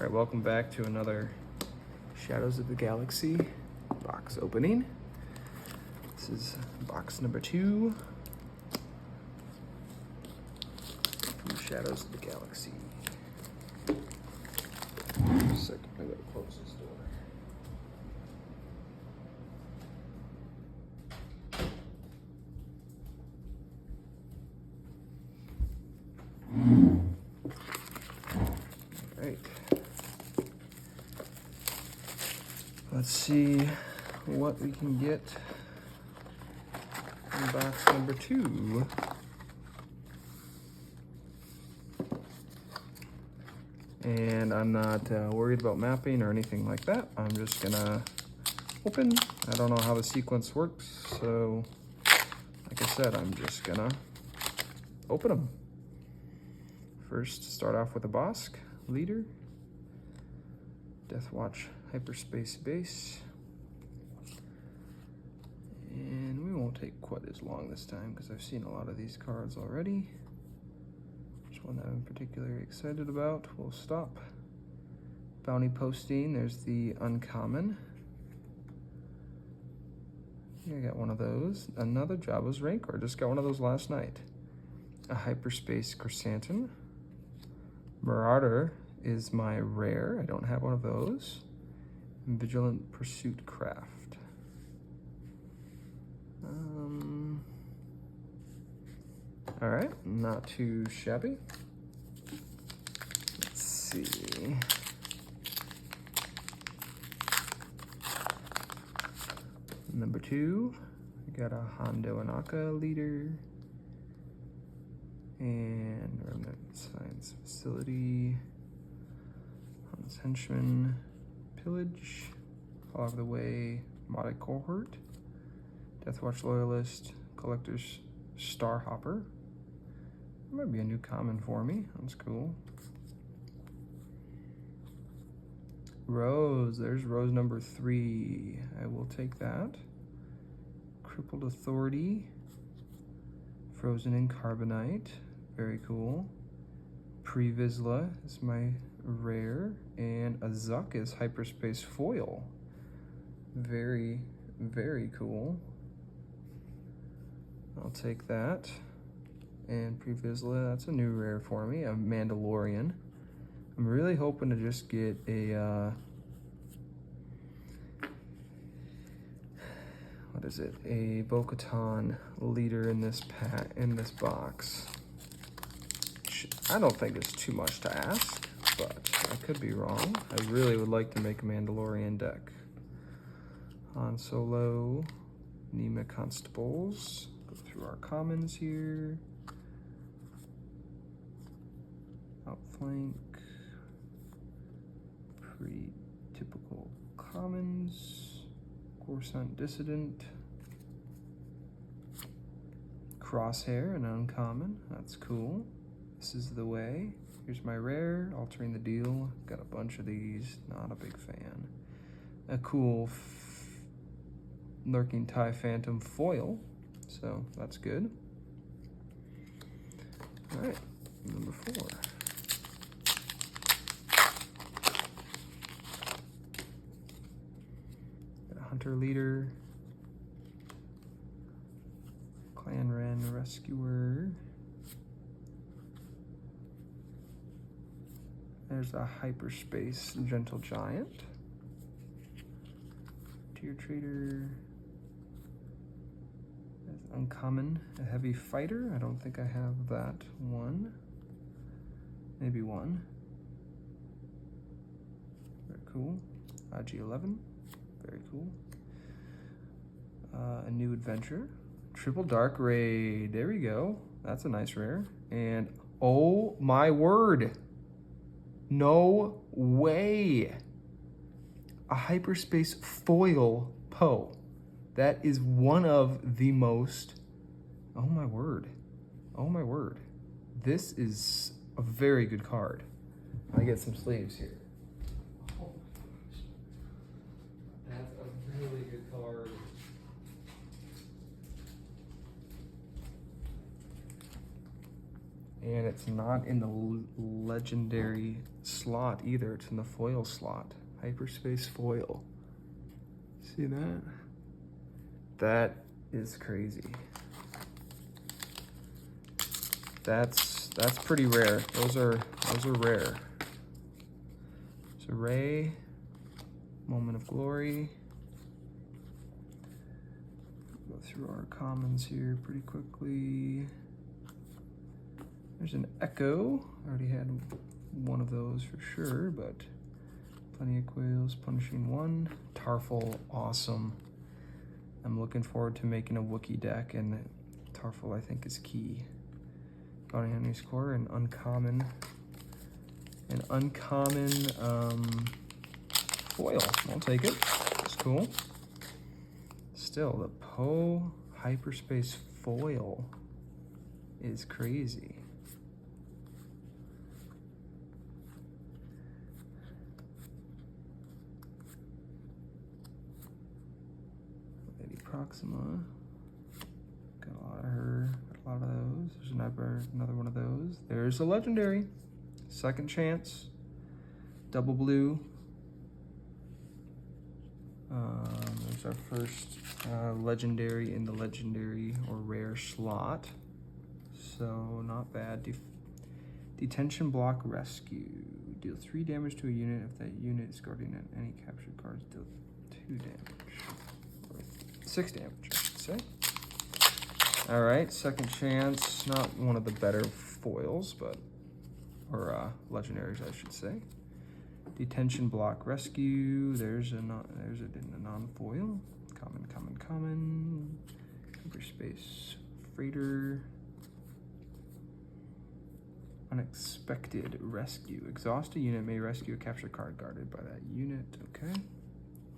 All right, welcome back to another Shadows of the Galaxy box opening. This is box number 2 from Shadows of the Galaxy. Just a second, I gotta close this door. Alright. Let's see what we can get in box number 2. And I'm not worried about mapping or anything like that. I'm just gonna open. I don't know how the sequence works, so like I said, I'm just gonna open them. First, start off with a Bosk leader, Deathwatch Hyperspace Base, and we won't take quite as long this time because I've seen a lot of these cards already. Which one that I'm particularly excited about? We'll stop. Bounty Posting, there's the uncommon. Here I got one of those. Another Jabba's Rancor, just got one of those last night. A Hyperspace Chrysanthemum. Marauder is my rare, I don't have one of those. And Vigilant Pursuit Craft. All right, not too shabby. Let's see. Number 2, we got a Hondo Anaka leader. And Remnant Science Facility, Hunt's Henchman, Pillage, Fall of the Way, Modic Cohort, Deathwatch Loyalist, Collector's Starhopper. That might be a new common for me, that's cool. Rose, there's Rose number 3. I will take that. Crippled Authority, Frozen in Carbonite, very cool. Pre-Vizsla is my rare, and a Zuck is Hyperspace Foil. Very, very cool. I'll take that. And Pre-Vizsla, that's a new rare for me, a Mandalorian. I'm really hoping to just get a, what is it? A Bo-Katan leader in this pack, in this box. I don't think it's too much to ask, but I could be wrong. I really would like to make a Mandalorian deck. Han Solo, Nema Constables. Go through our commons here. Outflank. Pretty typical commons. Coruscant Dissident. Crosshair, an uncommon. That's cool. This is the way. Here's my rare, Altering the Deal. Got a bunch of these, not a big fan. A cool Lurking TIE Phantom foil, so that's good. All right, number 4. Got a Hunter Leader, Clan Ren Rescuer. There's a Hyperspace Gentle Giant. Tier Trader. There's uncommon, a Heavy Fighter. I don't think I have that one. Maybe one. Very cool. G11. Very cool. A New Adventure. Triple Dark Raid. There we go. That's a nice rare. And oh my word. No way. A Hyperspace Foil Poe. That is one of the most, oh my word. Oh my word. This is a very good card. I get some sleeves here. Oh my gosh. That's a really good card. And it's not in the legendary slot either. It's in the foil slot. Hyperspace foil. See that? That is crazy. That's pretty rare. Those are rare. So Ray, Moment of Glory. Go through our commons here pretty quickly. There's an Echo. I already had one of those for sure, but plenty of Quails. Punishing One. Tarful, awesome. I'm looking forward to making a Wookiee deck, and Tarful I think is key. Bounty Hunter's Core, an uncommon foil. I'll take it. It's cool. Still, the Poe Hyperspace foil is crazy. Lady Proxima. Got a lot of her. Got a lot of those. There's another one of those. There's a legendary. Second chance. Double blue. There's our first legendary in the legendary or rare slot. So not bad. Detention Block Rescue. Deal 3 damage to a unit. If that unit is guarding at any captured cards, deal 2 damage. Or 6 damage, I should say. Alright, second chance. Not one of the better foils, but or legendaries, I should say. Detention Block Rescue. There's a non-foil. Common. Hyperspace Freighter. Unexpected Rescue. Exhaust a unit, may rescue a captured card guarded by that unit. Okay.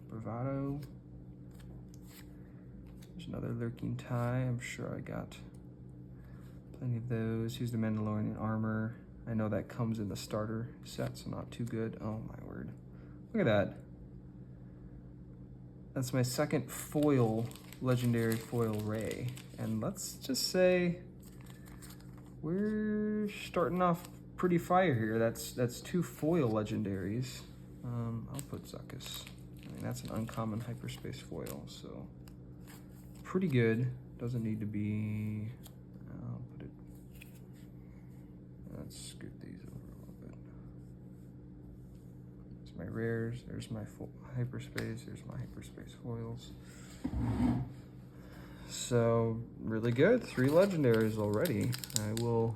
Bravado. There's another Lurking Tie. I'm sure I got plenty of those. Here's the Mandalorian Armor. I know that comes in the starter set, so not too good. Oh my word. Look at that. That's my second foil, legendary foil Ray. And let's just say we're starting off pretty fire here. That's 2 foil legendaries. I'll put Zuckuss. I mean, that's an uncommon hyperspace foil, so pretty good. Doesn't need to be, I'll put it, let's scoot these over a little bit. There's my rares, there's my hyperspace, there's my hyperspace foils. So, really good. 3 legendaries already. I will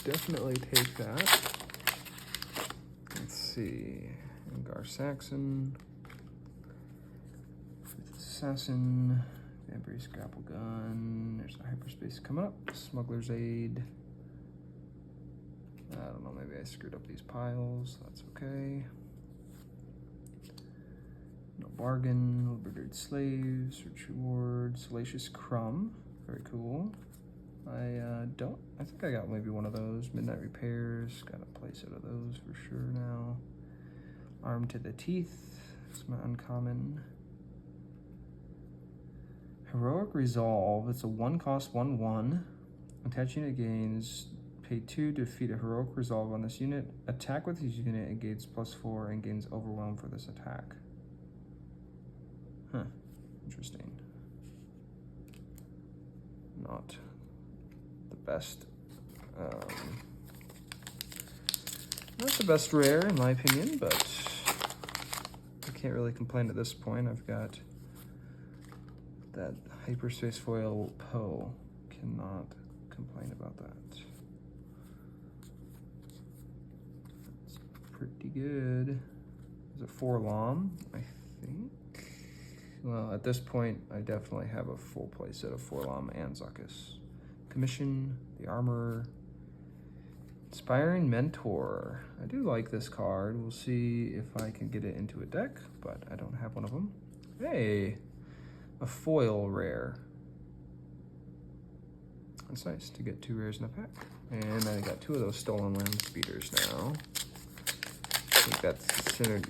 definitely take that. Let's see. Gar Saxon. Assassin. Vampire's Grapple Gun. There's a hyperspace coming up. Smuggler's Aid. I don't know, maybe I screwed up these piles. That's okay. No Bargain. Liberated Slaves. Search Reward. Salacious Crumb. Very cool. I think I got maybe one of those. Midnight Repairs. Got a place out of those for sure now. Armed to the Teeth. It's my uncommon. Heroic Resolve. It's a 1-cost 1/1. Attached unit gains pay 2 to defeat a Heroic Resolve on this unit. Attack with this unit, it gains +4 and gains Overwhelm for this attack. Huh. Interesting. Not the best. Not the best rare in my opinion, but I can't really complain at this point. I've got that hyperspace foil Poe. Cannot complain about that. That's pretty good. Is it 4 Lom? I think. Well, at this point, I definitely have a full playset of 4 Lom and Zuckuss. Commission, the Armorer, Inspiring Mentor. I do like this card. We'll see if I can get it into a deck, but I don't have one of them. Hey, a foil rare. That's nice to get 2 rares in a pack. And I got 2 of those Stolen Land Speeders now. I think that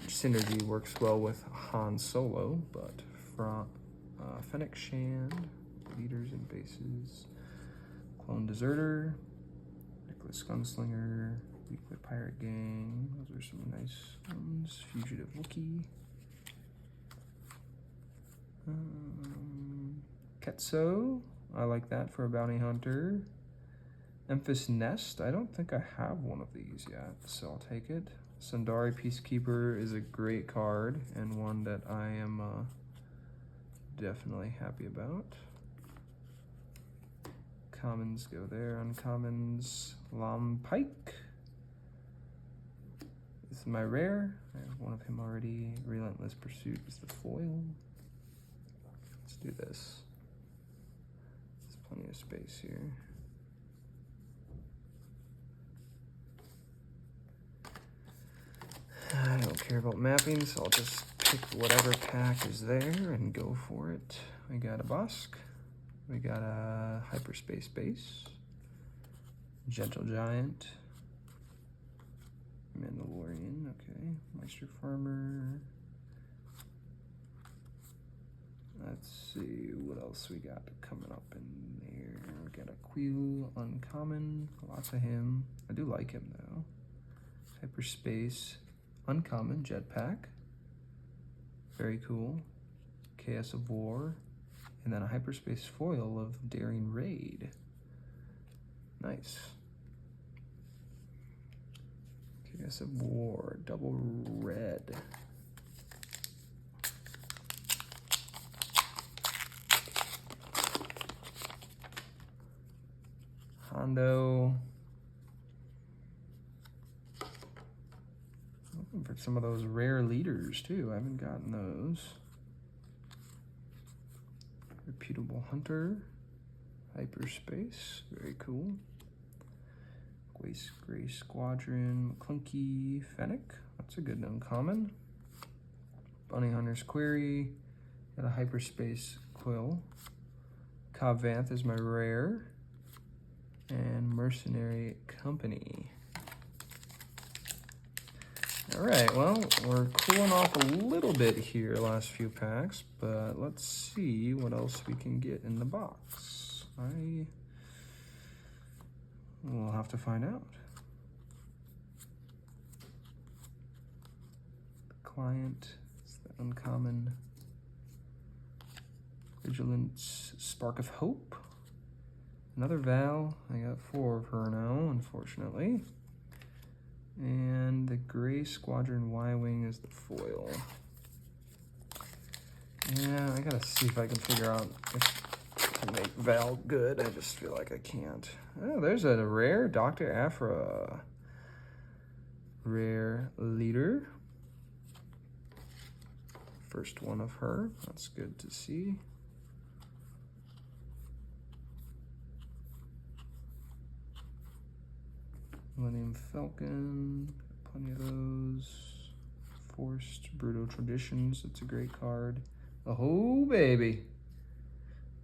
synergy works well with Han Solo, but from Fennec Shand, Leaders and Bases, Clone Deserter, Reckless Gunslinger, Weakwood Pirate Gang. Those are some nice ones. Fugitive Wookiee. Ketso, I like that for a bounty hunter. Memphis Nest, I don't think I have one of these yet, so I'll take it. Sundari Peacekeeper is a great card and one that I am definitely happy about. Commons go there, uncommons, Lam Pike. This is my rare. I have one of him already. Relentless Pursuit is the foil. Let's do this. There's plenty of space here. I don't care about mapping, so I'll just pick whatever pack is there and go for it. We got a Bosk. We got a Hyperspace Base. Gentle Giant. Mandalorian, okay. Meister Farmer. Let's see what else we got coming up in here. We got a Queel, uncommon. Lots of him. I do like him though. Hyperspace. Uncommon Jetpack, very cool. Chaos of War, and then a hyperspace foil of Daring Raid. Nice. Chaos of War, double red. Hondo. For some of those rare leaders too. I haven't gotten those. Reputable Hunter, Hyperspace, very cool. Gray Squadron, McClunky, Fennec, that's a good uncommon. Bounty Hunter's Query, got a Hyperspace Quill. Cobb Vanth is my rare. And Mercenary Company. All right, well, we're cooling off a little bit here last few packs, but let's see what else we can get in the box. We'll have to find out. The client, it's the uncommon. Vigilance, Spark of Hope. Another Val, I got 4 of her now, unfortunately. And the Gray Squadron Y-Wing is the foil. Yeah, I gotta see if I can figure out if I can make Val good. I just feel like I can't. Oh, there's a rare Dr. Aphra. Rare leader. First one of her. That's good to see. Millennium Falcon, plenty of those. Forced Brutal Traditions, it's a great card. Oh baby,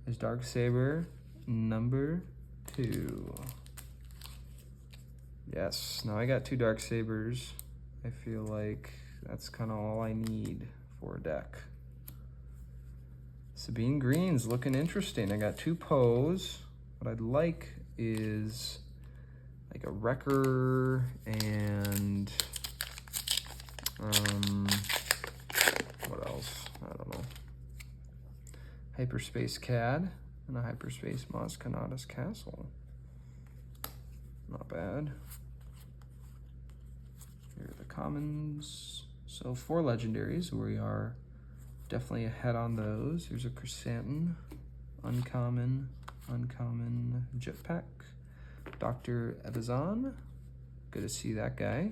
there's Darksaber number 2. Yes, now I got 2 Darksabers. I feel like that's kind of all I need for a deck. Sabine Green's looking interesting. I got 2 Poes. What I'd like is like a Wrecker and what else? I don't know. Hyperspace Cad and a Hyperspace Maz Kanata's Castle. Not bad. Here are the commons. So 4 legendaries. We are definitely ahead on those. Here's a Chrysanthemum, uncommon, Jetpack. Dr. Evazan, good to see that guy.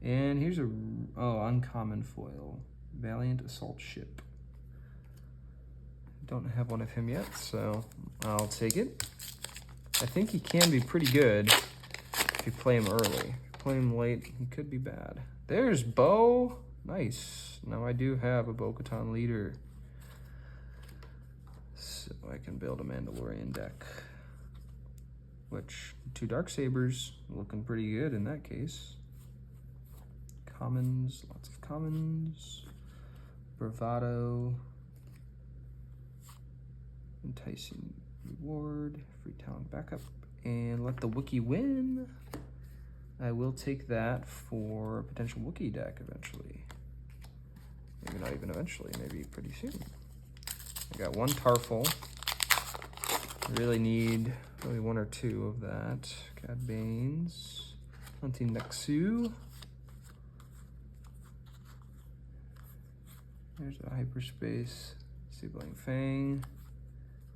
And here's a, uncommon foil, Valiant Assault Ship. Don't have one of him yet, so I'll take it. I think he can be pretty good if you play him early. If you play him late, he could be bad. There's Bo, nice. Now I do have a Bo-Katan leader, so I can build a Mandalorian deck. Which, 2 Darksabers, looking pretty good in that case. Commons, lots of commons. Bravado. Enticing Reward, Free Talent Backup, and let the Wookiee win. I will take that for a potential Wookiee deck eventually. Maybe not even eventually, maybe pretty soon. I got one Tarful. Really need probably one or two of that. Cad Banes, Hunting Nexu. There's a Hyperspace, Sibling Fang,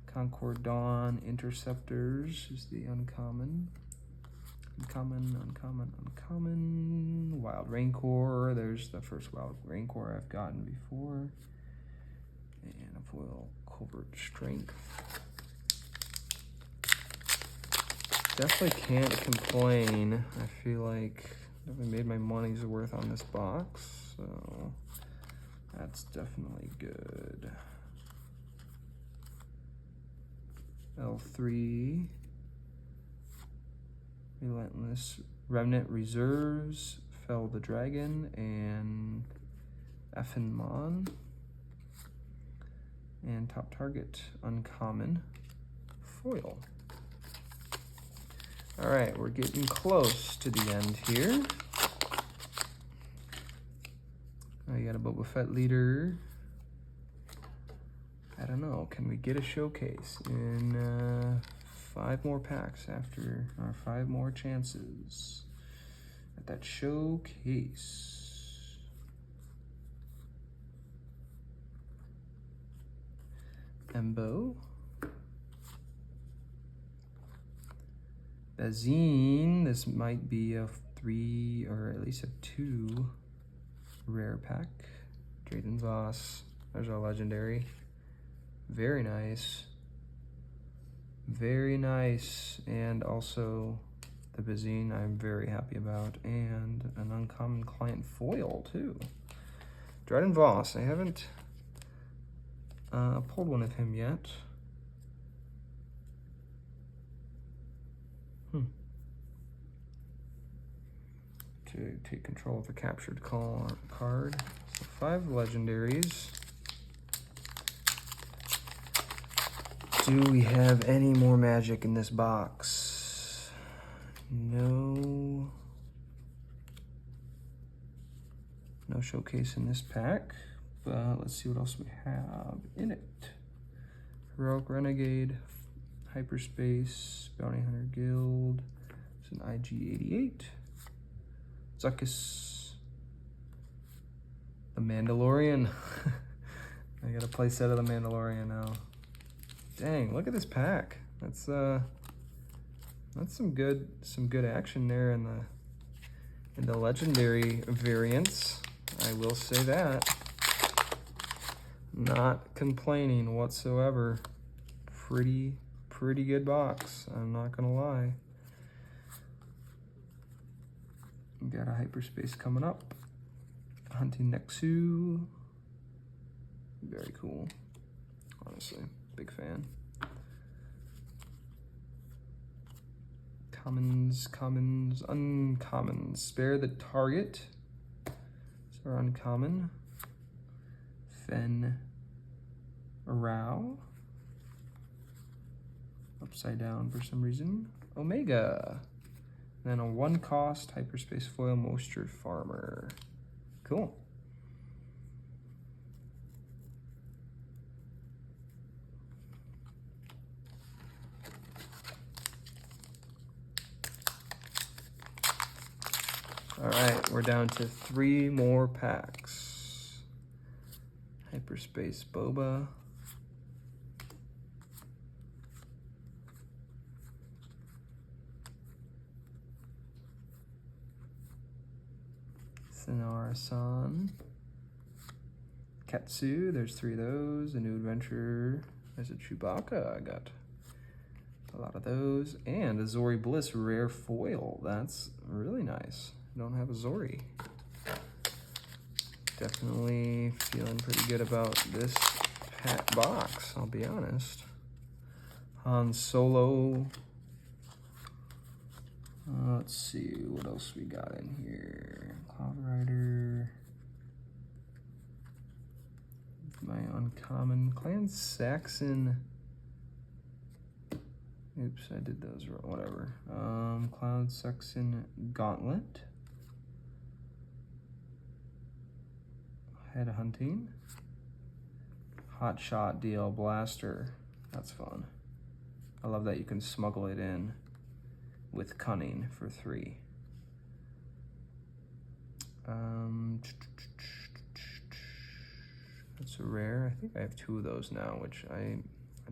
Concord Dawn, Interceptors is the uncommon. Uncommon. Wild Rancor, there's the first Wild Rancor I've gotten before. And a foil Covert Strength. Definitely can't complain. I feel like I definitely made my money's worth on this box, so that's definitely good. L3, Relentless Remnant Reserves, Fell the Dragon, and Effin Mon. And top target, uncommon, foil. All right, we're getting close to the end here. Oh, you got a Boba Fett leader. I don't know, can we get a showcase in 5 more packs after, or 5 more chances at that showcase? Embo. Bazine, this might be a 3 or at least a 2 rare pack. Drayden Voss, there's our legendary. Very nice. Very nice. And also the Bazine I'm very happy about. And an uncommon client foil too. Drayden Voss, I haven't pulled one of him yet. To take control of the captured card. So 5 legendaries. Do we have any more magic in this box? No. No showcase in this pack, but let's see what else we have in it. Heroic Renegade, Hyperspace, Bounty Hunter Guild. It's an IG-88. Zuckuss, the Mandalorian. I got a play set of the Mandalorian now. Dang, look at this pack. That's some good action there in the legendary variants. I will say that. Not complaining whatsoever. Pretty good box. I'm not gonna lie. Got a Hyperspace coming up. Hunting Nexu. Very cool. Honestly, big fan. Commons, uncommons. Spare the target. So our uncommon. Fen Rao. Upside down for some reason. Omega. Then a 1-cost Hyperspace foil Moisture Farmer. Cool. All right, we're down to 3 more packs. Hyperspace Boba. Sinara-san. Katsu, there's 3 of those. A New Adventure. There's a Chewbacca. I got a lot of those. And a Zori Bliss rare foil. That's really nice. I don't have a Zori. Definitely feeling pretty good about this pack box, I'll be honest. Han Solo. Let's see what else we got in here. Cloud Rider. My uncommon Clan Saxon Oops, I did those wrong, whatever. Cloud Suction Gauntlet. Head Hunting. Hot Shot DL Blaster. That's fun. I love that you can smuggle it in with Cunning for 3. That's a rare. I think I have 2 of those now, which I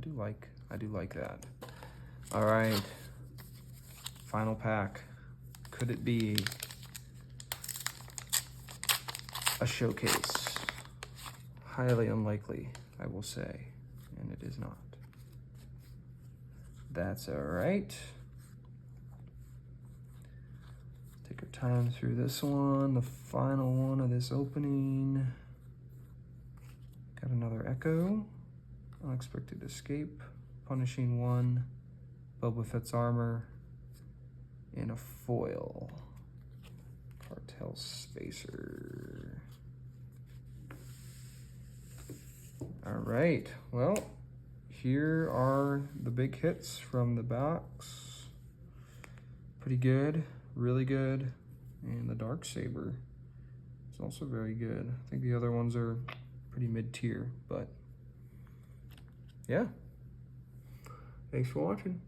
do like. I do like that. All right, final pack. Could it be a showcase? Highly unlikely, I will say, and it is not. That's all right. Take our time through this one, the final one of this opening. Got another Echo, Unexpected Escape, Punishing One, Boba Fett's Armor, and a foil. Cartel Spacer. All right, well, here are the big hits from the box. Pretty good, really good. And the Darksaber is also very good. I think the other ones are pretty mid-tier, but yeah. Thanks for watching.